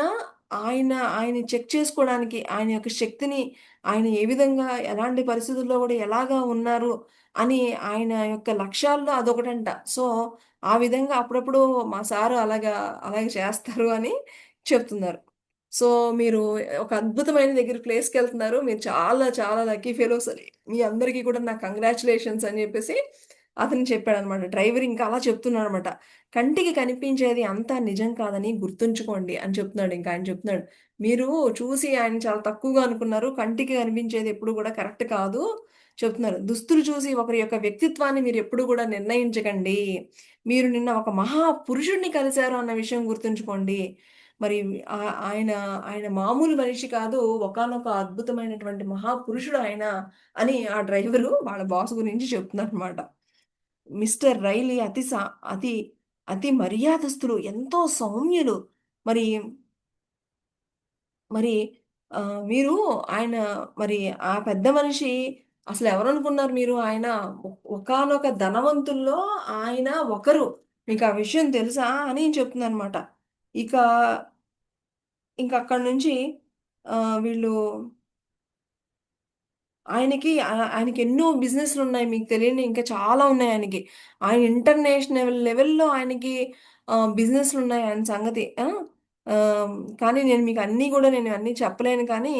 ఆయన చెక్ చేసుకోవడానికి, ఆయన యొక్క శక్తిని ఆయన ఏ విధంగా, ఎలాంటి పరిస్థితుల్లో గూడా ఎలాగా ఉన్నారు అని ఆయన యొక్క లక్ష్యాల్లో అదొకటంట. సో, ఆ విధంగా అప్పుడప్పుడు మా సారు అలాగే చేస్తారు అని చెప్తున్నారు. సో, మీరు ఒక అద్భుతమైన ప్లేస్‌కెళ్తున్నారు. మీరు చాలా చాలా లక్కీ ఫెలోస్ అని మీ అందరికీ కూడా నా కంగ్రాచ్యులేషన్స్ అని జెప్పేసి అతను చెప్పాడనమాట. డ్రైవర్ ఇంకా అలా చెప్తున్నాడనమాట. కంటికి కనిపించేది అంతా నిజం కాదని గుర్తుంచుకోండి అని చెప్తున్నాడు. ఇంకా ఆయన చెప్తున్నాడు. మీరు చూసి ఆయన చాలా తక్కువగా అనుకున్నారు. కంటికి కనిపించేది ఎప్పుడు కూడా కరెక్ట్ కాదు చెప్తున్నారు. దుస్తులు చూసి ఒకరి యొక్క వ్యక్తిత్వాన్ని మీరెప్పుడు కూడా నిర్ణయించకండి. మీరు నిన్న ఒక మహా పురుషుడిని కలిసారు అన్న విషయం గుర్తుంచుకోండి. మరి ఆయన ఆయన మామూలు మనిషి కాదు. ఒకానొక అద్భుతమైనటువంటి మహాపురుషుడు ఆయన అని ఆ డ్రైవరు వాళ్ళ బాస్ గురించి చెప్తున్నారనమాట. మిస్టర్ రైలీ అతి, అతి మర్యాదస్తులు. ఎంతో సౌమ్యులు. మరి, మరి మీరు ఆయన మరి ఆ పెద్ద మనిషి అసలెవరనుకున్నారు మీరు? ఆయన ఒకానొక ధనవంతుల్లో ఆయన ఒకరు. మీకా విషయం తెలుసా? అని చెప్తుందనమాట. ఇక ఇంకక్కడి నుంచి వీళ్ళు ఆయనకెన్నో బిజినెస్‌లున్నాయి. మీకు తెలియనియి ఇంకా చాలా ఉన్నాయి ఆయనకి. ఆయన ఇంటర్నేషనల్ లెవెల్‌లో ఆయనకి బిజినెస్‌లున్నాయి ఆయన సంగతి. ఆ! ఆహ్, కానీ నేను అన్నీ చెప్పలేను కానీ,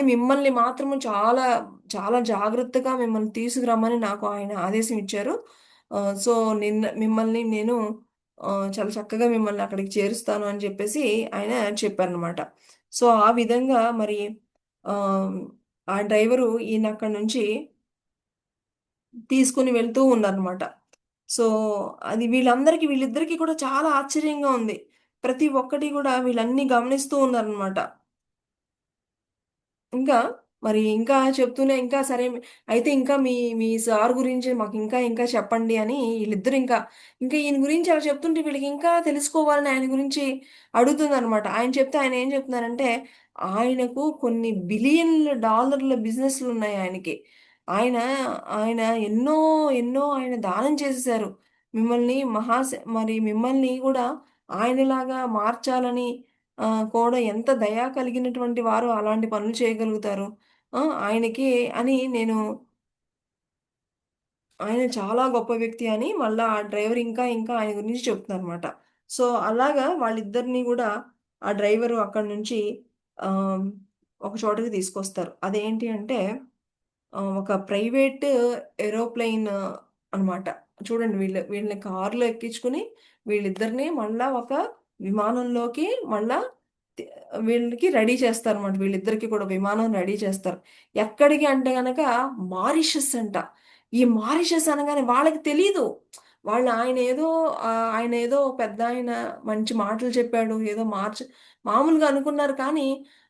మిమ్మల్ని మాత్రము చాలా, చాలా జాగ్రత్తగా మిమ్మల్ని తీసుకురమ్మని నాకు ఆయన ఆదేశం ఇచ్చారు. సో, మిమ్మల్ని నేను చాలా చక్కగా మిమ్మల్ని అక్కడికి చేరుస్తాను అని చెప్పేసి ఆయన చెప్పారనమాట. సో, ఆ విధంగా మరి ఆహ్ ఆ డ్రైవరు ఈయనక్కడి నుంచి తీసుకొని వెళ్తూ ఉన్నారనమాట. సో, అది వీళ్ళిద్దరికీ కూడా చాలా ఆశ్చర్యంగా ఉంది. ప్రతి ఒక్కటి గూడా వీళ్ళన్నీ గమనిస్తూ ఉన్నారనమాట. ఇంకా ఇంకా చెప్తూనే ఇంకా సరే అయితే ఇంకా మీ సార్ గురించి మాకింకా చెప్పండి అని ఇంకా ఈయన గురించి అలా చెప్తుంటే వీళ్ళకి ఇంకా తెలుసుకోవాలని ఆయన గురించి అడుగుతుందనమాట. ఆయన ఏం చెప్తున్నారంటే, ఆయనకు కొన్ని బిలియన్ల డాలర్ల బిజినెస్‌లున్నాయి ఆయనకి. ఆయన, ఆయన ఎన్నో, ఎన్నో ఆయన దానం చేసేసారు. మిమ్మల్ని గూడా ఆయనలాగా మార్చాలని కూడా ఎంత దయ కలిగినటువంటి వారు అలాంటి పనులు చేయగలుగుతారు. ఆయనకి అని నేను ఆయన చాలా గొప్ప వ్యక్తి అని మళ్ళా ఆ డ్రైవర్ ఇంకా ఆయన గురించి చెప్తున్నారనమాట. సో, అలాగా వాళ్ళిద్దరిని గూడా ఆ డ్రైవరు అక్కడి నుంచి ఆహ్, ఒక చోటకి తీసుకొస్తారు. అదేంటి అంటే ఒక ప్రైవేట్ ఏరోప్లేన్ అనమాట. చూడండి వీళ్ళని కార్‌లో ఎక్కించుకొని వీళ్ళిద్దరిని మళ్ళా ఒక విమానంలోకి మళ్ళా తి వీళ్ళకి రెడీ చేస్తారన్నమాట. వీళ్ళిద్దరికీ కూడా విమానం రెడీ చేస్తారు. ఎక్కడికి అంటే గనక మారిషస్ అంట. ఈ మారిషస్ అనగానే వాళ్ళకి తెలీదు. ఆయనేదో ఆయనేదో పెద్దాయన మంచి మాటలు చెప్పాడు. ఏదో మామూలుగా అనుకున్నారు కానీ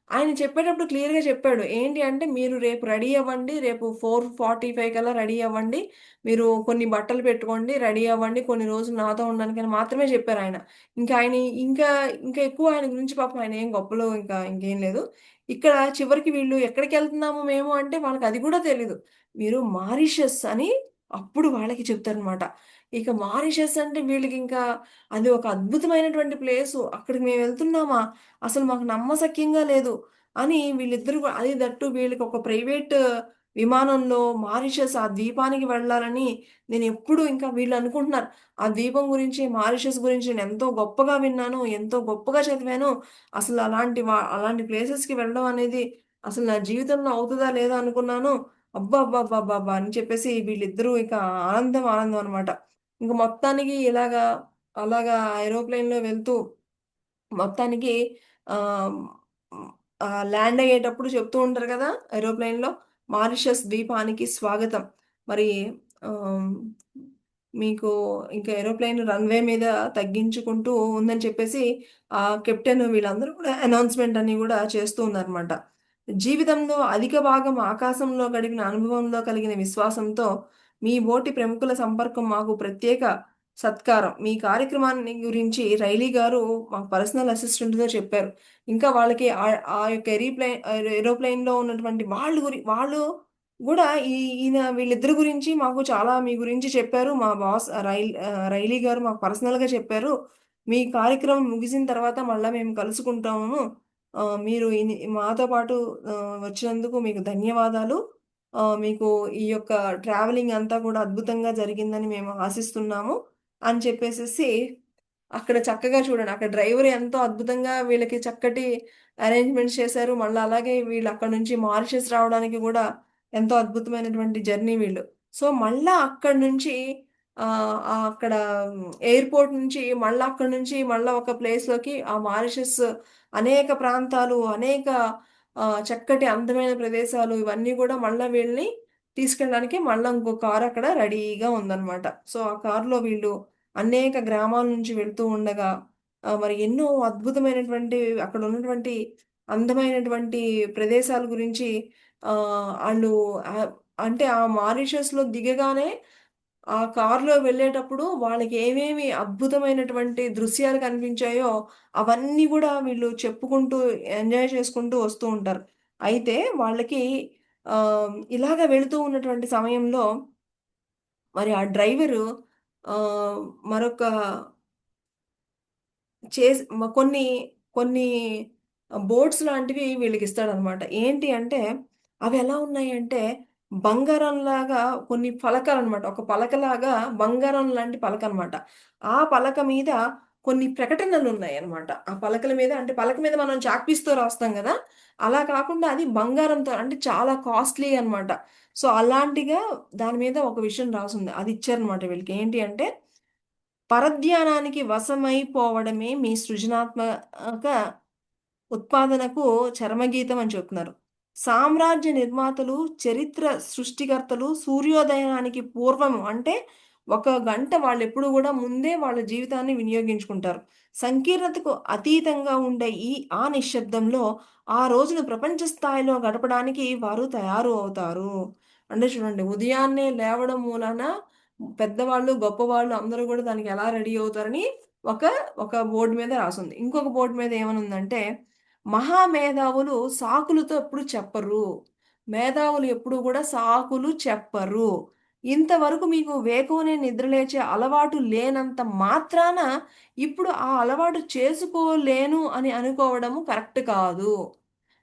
ఆయన చెప్పేటప్పుడు క్లియర్‌గా చెప్పాడు. ఏంటి అంటే, "మీరు రేపు రెడీ అవ్వండి. రేపు 4:45 కల్లా రెడీ అవ్వండి. మీరు కొన్ని బట్టలు పెట్టుకోండి. రెడీ అవ్వండి. కొన్ని రోజులు నాతో ఉండడానికని" మాత్రమే చెప్పారాయన. ఇంకా ఆయన ఇంకా, ఇంకా ఎక్కువ ఆయన గురించి పాపం ఆయన ఏం గొప్పలు ఇంకేం లేదు. ఇక్కడ చివరికి వీళ్ళు ఎక్కడికెళ్తున్నాము మేము అంటే, వాళ్ళకది గూడా తెలీదు. మీరు మారిషస్ అని అప్పుడు వాళ్ళకి చెప్తారనమాట. ఇక మారిషస్ అంటే వీళ్ళకింకా అది ఒక అద్భుతమైనటువంటి ప్లేసు. అక్కడికి మేమెళ్తున్నామా? అసలు మాకు నమ్మశక్యంగా లేదు. అని వీళ్ళిద్దరూ అది దట్టు వీళ్ళకొక ప్రైవేట్ విమానంలో మారిషస్ ఆ ద్వీపానికి వెళ్ళాలని నేనెప్పుడు ఇంకా వీళ్ళనుకుంటున్నారు. ఆ ద్వీపం గురించి, మారిషస్ గురించి నేనెంతో గొప్పగా విన్నాను. ఎంతో గొప్పగా చదివాను. అసలు అలాంటి ప్లేసెస్‌కి వెళ్ళడం అనేది అసలు నా జీవితంలో అవుతదా లేదా అనుకున్నాను. అబ్బబ్బబ్బబ్బబ్బా! అని చెప్పేసి వీళ్ళిద్దరూ ఇక ఆనందం అనమాట. ఇంక మొత్తానికి అలాగా ఏరోప్లేన్‌లో వెళ్తూ మొత్తానికి ఆహ్, హ్మ్. ల్యాండ్ అయ్యేటప్పుడు చెప్తూ ఉంటారు గదా! ఏరోప్లేన్‌లో మారిషస్ ద్వీపానికి స్వాగతం. మరి ఆహ్, మీకు ఇంకా ఏరోప్లేన్ రన్‌వే మీద తగ్గించుకుంటూ ఉందని చెప్పేసి కెప్టెన్ వీళ్ళందరూ కూడా అనౌన్స్‌మెంట్ అని గూడా చేస్తూ ఉన్నారన్నమాట. జీవితంలో అధిక భాగం ఆకాశంలో గడిపిన అనుభవంలో కలిగిన విశ్వాసంతో మీ బోటి ప్రముఖుల సంపర్కం మాకు ప్రత్యేక సత్కారం. మీ కార్యక్రమాన్ని గురించి రైలీ గారు మాకు పర్సనల్ అసిస్టెంట్‌తో చెప్పారు. ఇంకా వాళ్ళకి ఆ యొక్క ఏరోప్లేన్‌లో ఉన్నటువంటి వాళ్ళు గూడా వీళ్ళిద్దరి గురించి మాకు చాలా మీ గురించి చెప్పారు. మా బాస్ రైలీ గారు మాకు పర్సనల్‌గా చెప్పారు. మీ కార్యక్రమం ముగిసిన తర్వాత మళ్ళా మేము కలుసుకుంటాము. మీరు మాతో పాటు వచ్చినందుకు మీకు ధన్యవాదాలు. మీకు ఈ యొక్క ట్రావెలింగ్ అంతా కూడా అద్భుతంగా జరిగిందని మేము ఆశిస్తున్నాము. అని చెప్పేసేసి అక్కడ చక్కగా చూడండి. అక్కడ డ్రైవర్ ఎంతో అద్భుతంగా వీళ్ళకి చక్కటి అరేంజ్‌మెంట్స్ చేశారు. మళ్ళా అలాగే వీళ్ళు అక్కడి నుంచి మారిషస్ రావడానికి గూడా ఎంతో అద్భుతమైనటువంటి జర్నీ వీళ్ళు. సో, మళ్ళా అక్కడి నుంచి అక్కడ ఎయిర్‌పోర్ట్ నుంచి మళ్ళా అక్కడి నుంచి మళ్ళా ఒక ప్లేస్‌లోకి ఆ మారిషస్ అనేక ప్రాంతాలు, అనేక చక్కటి అందమైన ప్రదేశాలు ఇవన్నీ గూడా మళ్ళా వీళ్ళని తీసుకెళ్ళడానికి మళ్ళా ఇంకో కార్ అక్కడ రెడీగా ఉందన్నమాట. సో, ఆ కార్‌లో వీళ్ళు అనేక గ్రామాల నుంచి వెళ్తూ ఉండగా మరి ఎన్నో అద్భుతమైనటువంటి అక్కడ ఉన్నటువంటి అందమైనటువంటి ప్రదేశాల గురించి ఆళ్ళు అంటే ఆ మారిషస్‌లో దిగగానే ఆ కార్‌లో వెళ్ళేటప్పుడు వాళ్ళకి ఏమేమి అద్భుతమైనటువంటి దృశ్యాలు కనిపించాయో అవన్నీ గూడా వీళ్ళు చెప్పుకుంటూ ఎంజాయ్ చేసుకుంటూ వస్తూ ఉంటారు. అయితే వాళ్ళకి ఇలాగ వెళుతూ ఉన్నటువంటి సమయంలో మరి ఆ డ్రైవరు ఆహ్, మరొక చేసి కొన్ని బోర్డ్స్ లాంటివి వీళ్ళకిస్తాడనమాట. ఏంటి అంటే, అవెలా ఉన్నాయంటే, బంగారంలాగా కొన్ని పలకలనమాట. ఒక పలకలాగా బంగారం లాంటి పలకనమాట. ఆ పలక మీద కొన్ని ప్రకటనలున్నాయనమాట. ఆ పలకల మీద అంటే, పలక మీద మనం చాక్ పీస్‌తో రాస్తాం గదా! అలా కాకుండా అది బంగారంతో అంటే చాలా కాస్ట్‌లీ అనమాట. సో, అలాంటిగా దాని మీద ఒక విషయం రాసుంది. అది ఇచ్చారనమాట వీళ్ళకి. ఏంటి అంటే పరధ్యానానికి వశమైపోవడమే మీ సృజనాత్మక ఉత్పాదనకు చరమగీతం అని చెప్తున్నారు. సామ్రాజ్య నిర్మాతలు, చరిత్ర సృష్టికర్తలు సూర్యోదయానికి పూర్వము అంటే ఒక గంట వాళ్ళెప్పుడు గూడా ముందే వాళ్ళ జీవితాన్ని వినియోగించుకుంటారు. సంకీర్ణతకు అతీతంగా ఉండే ఆ నిశ్శబ్దంలో ఆ రోజును ప్రపంచ స్థాయిలో గడపడానికి వారు తయారు అవుతారు. అంటే చూడండి ఉదయాన్నే లేవడం మూలాన పెద్దవాళ్ళు, గొప్పవాళ్ళు అందరూ గూడా దానికి ఎలా రెడీ అవుతారని ఒక, ఒక బోర్డ్ మీద రాసుంది. ఇంకొక బోర్డ్ మీద ఏమనుందంటే మహామేధావులు సాకులతో ఎప్పుడు చెప్పరు. మేధావులు ఎప్పుడు గూడా సాకులు చెప్పరు. ఇంతవరకు మీకు వేకువనే నిద్రలేచే అలవాటు లేనంత మాత్రాన ఇప్పుడు ఆ అలవాటు చేసుకోలేను అని అనుకోవడము కరెక్ట్ కాదు.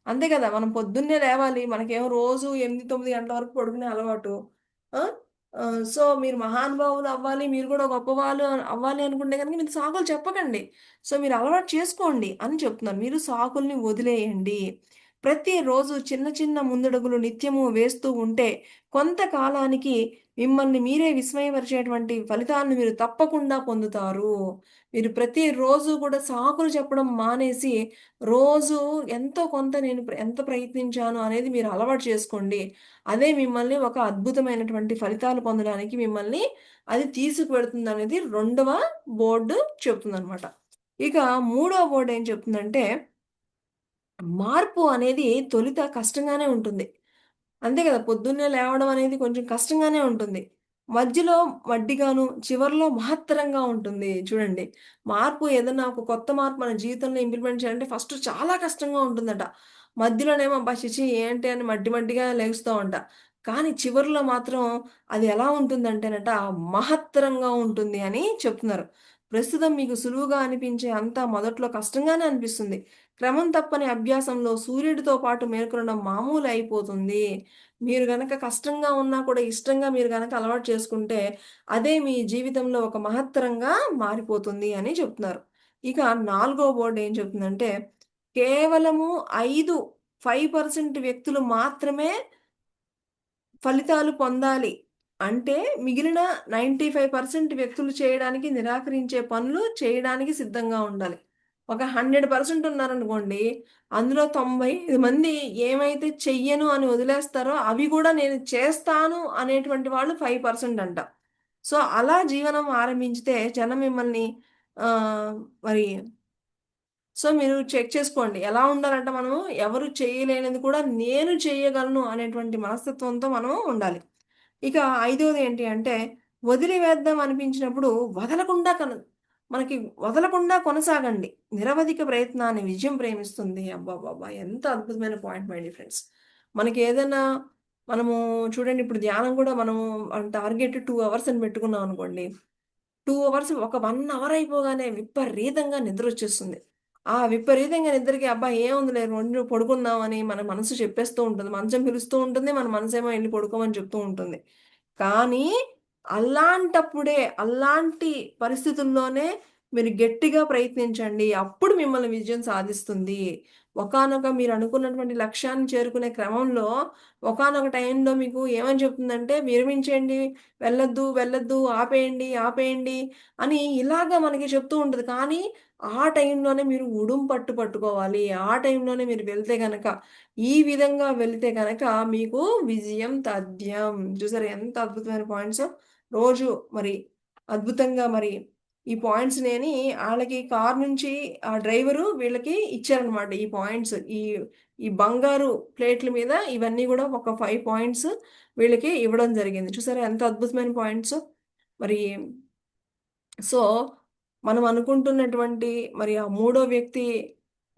అంతే కదా! మనం పొద్దున్నే లేవాలి. మనకేమో రోజు 8, 9 గంటల వరకు పడుకునే అలవాటు. ఆ! సో, మీరు మహానుభావులు అవ్వాలి, మీరు కూడా గొప్పవాళ్ళు అవ్వాలి అనుకుంటే గనుక మీరు సాకులు చెప్పకండి. సో, మీరు అలవాటు చేసుకోండి అని చెప్తున్నాను. మీరు సాకుల్ని వదిలేయండి. ప్రతిరోజు చిన్న చిన్న ముందడుగులు నిత్యము వేస్తూ ఉంటే కొంతకాలానికి మిమ్మల్ని మీరే విస్మయపరిచేటువంటి ఫలితాలను మీరు తప్పకుండా పొందుతారు. మీరు ప్రతిరోజు కూడా సాకులు చెప్పడం మానేసి, రోజు ఎంతో కొంత నేను ఎంత ప్రయత్నించాను అనేది మీరు అలవాటు చేసుకోండి. అదే మిమ్మల్ని ఒక అద్భుతమైనటువంటి ఫలితాలు పొందడానికి మిమ్మల్ని అది తీసుకువెడుతుందనేది రెండవ బోర్డు చెప్తుందనమాట. ఇక మూడవ బోర్డ్ ఏం చెప్తుందంటే, మార్పు అనేది తొలుత కష్టంగానే ఉంటుంది. అంతే కదా! పొద్దున్నే లేవడం అనేది కొంచెం కష్టంగానే ఉంటుంది. మధ్యలో మడ్డిగాను, చివర్లో మహత్తరంగా ఉంటుంది. చూడండి. మార్పు ఏదన్నా ఒక కొత్త మార్పు మన జీవితంలో ఇంప్లిమెంట్ చేయాలంటే ఫస్ట్ చాలా కష్టంగా ఉంటుందట. మధ్యలోనేమో అబ్బా! ఛీ! ఏంటి అని మడ్డి మడ్డిగా లెగుస్తామంట. కానీ చివర్లో మాత్రం అది ఎలా ఉంటుందంటేనట మహత్తరంగా ఉంటుంది అని చెప్తున్నారు. ప్రస్తుతం మీకు సులువుగా అనిపించే అంతా మొదట్లో కష్టంగానే అనిపిస్తుంది. క్రమం తప్పని అభ్యాసంలో సూర్యుడితో పాటు మేల్కొనడం మామూలయిపోతుంది. మీరు గనక కష్టంగా ఉన్నా కూడా ఇష్టంగా మీరు గనక అలవాటు చేసుకుంటే, అదే మీ జీవితంలో ఒక మహత్తరంగా మారిపోతుంది అని చెప్తున్నారు. ఇక నాలుగో బోర్డ్ ఏం చెప్తుందంటే, కేవలము 5% వ్యక్తులు మాత్రమే ఫలితాలు పొందాలి. అంటే మిగిలిన 95% వ్యక్తులు చేయడానికి నిరాకరించే పనులు చేయడానికి సిద్ధంగా ఉండాలి. ఒక 100% ఉన్నారనుకోండి, అందులో 95 మంది ఏమైతే చెయ్యను అని వదిలేస్తారో, అవి కూడా నేను చేస్తాను అనేటువంటి వాళ్ళు 5% అంట. సో, అలా జీవనం ఆరంభించితే జనం మిమ్మల్ని ఆహ్, మరి సో, మీరు చెక్ చేసుకోండి. ఎలా ఉండాలంటే మనము ఎవరు చేయలేనిది కూడా నేను చేయగలను అనేటువంటి మనస్తత్వంతో మనం ఉండాలి. ఇక ఐదోది ఏంటి అంటే వదిలివేద్దాం అనిపించినప్పుడు వదలకుండా మనకి వదలకుండా కొనసాగండి. నిరవధిక ప్రయత్నాన్ని విజయం ప్రేమిస్తుంది. అబ్బబ్బబ్బా! ఎంత అద్భుతమైన పాయింట్ మై డియర్ ఫ్రెండ్స్. మనకి ఏదైనా మనము చూడండి ఇప్పుడు ధ్యానం కూడా మనము టార్గెట్ 2 అవర్స్ అని పెట్టుకున్నాం అనుకోండి. 2 అవర్స్ ఒక 1 అవర్ అయిపోగానే విపరీతంగా నిద్రొచ్చేస్తుంది. ఆ విపరీతంగా నిద్రకి అబ్బా! ఏముందిలే పడుకుందాం అని మన మనసు చెప్పేస్తూ ఉంటుంది. మంచం పిలుస్తూ ఉంటుంది. మన మనసేమో ఎళ్లి పడుకోమని చెప్తూ ఉంటుంది. కానీ అలాంటప్పుడే, అలాంటి పరిస్థితుల్లోనే మీరు గట్టిగా ప్రయత్నించండి. అప్పుడు మిమ్మల్ని విజయం సాధిస్తుంది. ఒకానొక మీరనుకున్నటువంటి లక్ష్యాన్ని చేరుకునే క్రమంలో ఒకానొక టైంలో మీకు ఏమని చెప్తుందంటే విరమించేయండి, వెళ్ళొద్దు, వెళ్ళొద్దు, ఆపేయండి, ఆపేయండి అని ఇలాగా మనకి చెప్తూ ఉంటది. కానీ ఆ టైంలోనే మీరు పట్టు పట్టుకోవాలి. ఆ టైంలోనే మీరు వెళ్తే గనక, ఈ విధంగా వెళ్తే గనక మీకు విజయం తథ్యం. చూసారా ఎంత అద్భుతమైన పాయింట్సో. రోజు మరి అద్భుతంగా మరి ఈ పాయింట్స్ నేని ఆళ్ళకి కారు నుంచి ఆ డ్రైవరు వీళ్ళకి ఇచ్చారనమాట. ఈ పాయింట్స్. ఈ బంగారు ప్లేట్ల మీద ఇవన్నీ గూడా ఒక 5 పాయింట్స్ వీళ్ళకి ఇవ్వడం జరిగింది. చూసారా ఎంత అద్భుతమైన పాయింట్సో. మరి సో, మనం అనుకుంటున్నటువంటి మరి ఆ మూడో వ్యక్తి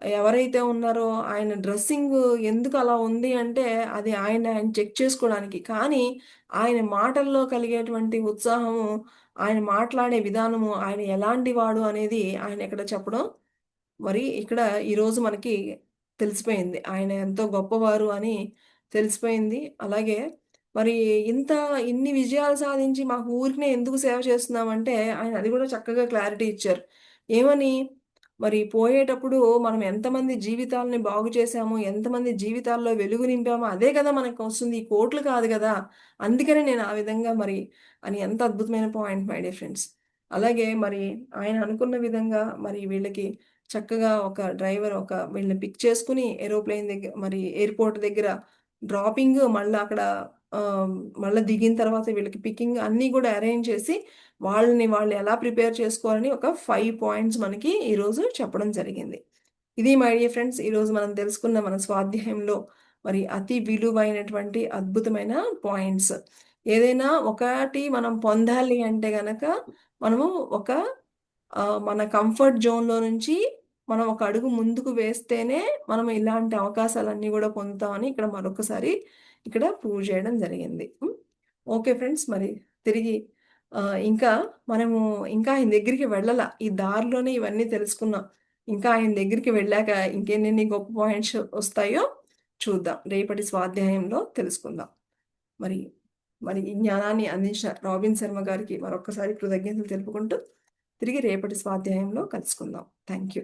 ఎవరైతే ఉన్నారో ఆయన డ్రెస్సింగు ఎందుకలా ఉంది అంటే, అది ఆయన చెక్ చేసుకోడానికి. కానీ, ఆయన మాటల్లో కలిగేటువంటి ఉత్సాహము, ఆయన మాట్లాడే విధానము, ఆయన ఎలాంటి వాడు అనేది ఆయన ఇక్కడ చెప్పడం మరి ఇక్కడ ఈరోజు మనకి తెలిసిపోయింది. ఆయన ఎంతో గొప్పవారు అని తెలిసిపోయింది. అలాగే మరి ఇన్ని విజయాలు సాధించి మాకు ఊరికనే ఎందుకు సేవ చేస్తున్నామంటే, ఆయన అది కూడా చక్కగా క్లారిటీ ఇచ్చారు. ఏమని? మరి పోయేటప్పుడు మనం ఎంతమంది జీవితాల్ని బాగు చేశామో, ఎంతమంది జీవితాల్లో వెలుగు నింపామో అదే కదా మనకొస్తుంది. ఈ కోట్లు కాదు గదా! అందుకనే నేను ఆ విధంగా మరి అని ఎంత అద్భుతమైన పాయింట్ మై డియర్ ఫ్రెండ్స్. అలాగే మరి ఆయన అనుకున్న విధంగా మరి వీళ్ళకి చక్కగా ఒక డ్రైవర్ వీళ్ళని పిక్ చేసుకొని ఏరోప్లేన్ మరి ఎయిర్‌పోర్ట్ దగ్గర డ్రాపింగ్ మళ్ళా అక్కడ ఆహ్, మళ్ళా దిగిన తర్వాత వీళ్ళకి పికింగ్ అన్నీ గూడా అరేంజ్ చేసి వాళ్ళు ఎలా ప్రిపేర్ చేసుకోవాలని ఒక 5 పాయింట్స్ మనకి ఈరోజు చెప్పడం జరిగింది. ఇది మై డియర్ ఫ్రెండ్స్ ఈరోజు మనం తెలుసుకున్న మన స్వాధ్యాయంలో మరి అతి విలువైనటువంటి అద్భుతమైన పాయింట్స్. ఏదైనా ఒకటి మనం పొందాలి అంటే గనక మనము ఒక మన కంఫర్ట్ జోన్‌లో నుంచి మనం ఒక అడుగు ముందుకు వేస్తేనే మనం ఇలాంటి అవకాశాలన్నీ గూడా పొందుతామని ఇక్కడ మరొకసారి ఇక్కడ ప్రూవ్ చేయడం జరిగింది. హ్మ్. Okay friends. మరి తిరిగి ఇంకా మనము ఇంకా ఆయన దగ్గరికి ఈ దారిలోనే ఇవన్నీ తెలుసుకున్నాం. ఇంకా ఆయన దగ్గరికి వెళ్ళాక ఇంకెన్నెన్ని గొప్ప పాయింట్స్ ఒస్తాయో చూద్దాం. రేపటి స్వాధ్యాయంలో తెలుసుకుందాం. మరి మరి ఈ జ్ఞానాన్ని అందించిన రాబిన్ శర్మ గారికి మరొక్కసారి కృతజ్ఞతలు తెలుపుకుంటూ తిరిగి రేపటి స్వాధ్యాయంలో కలుసుకుందాం. Thank you.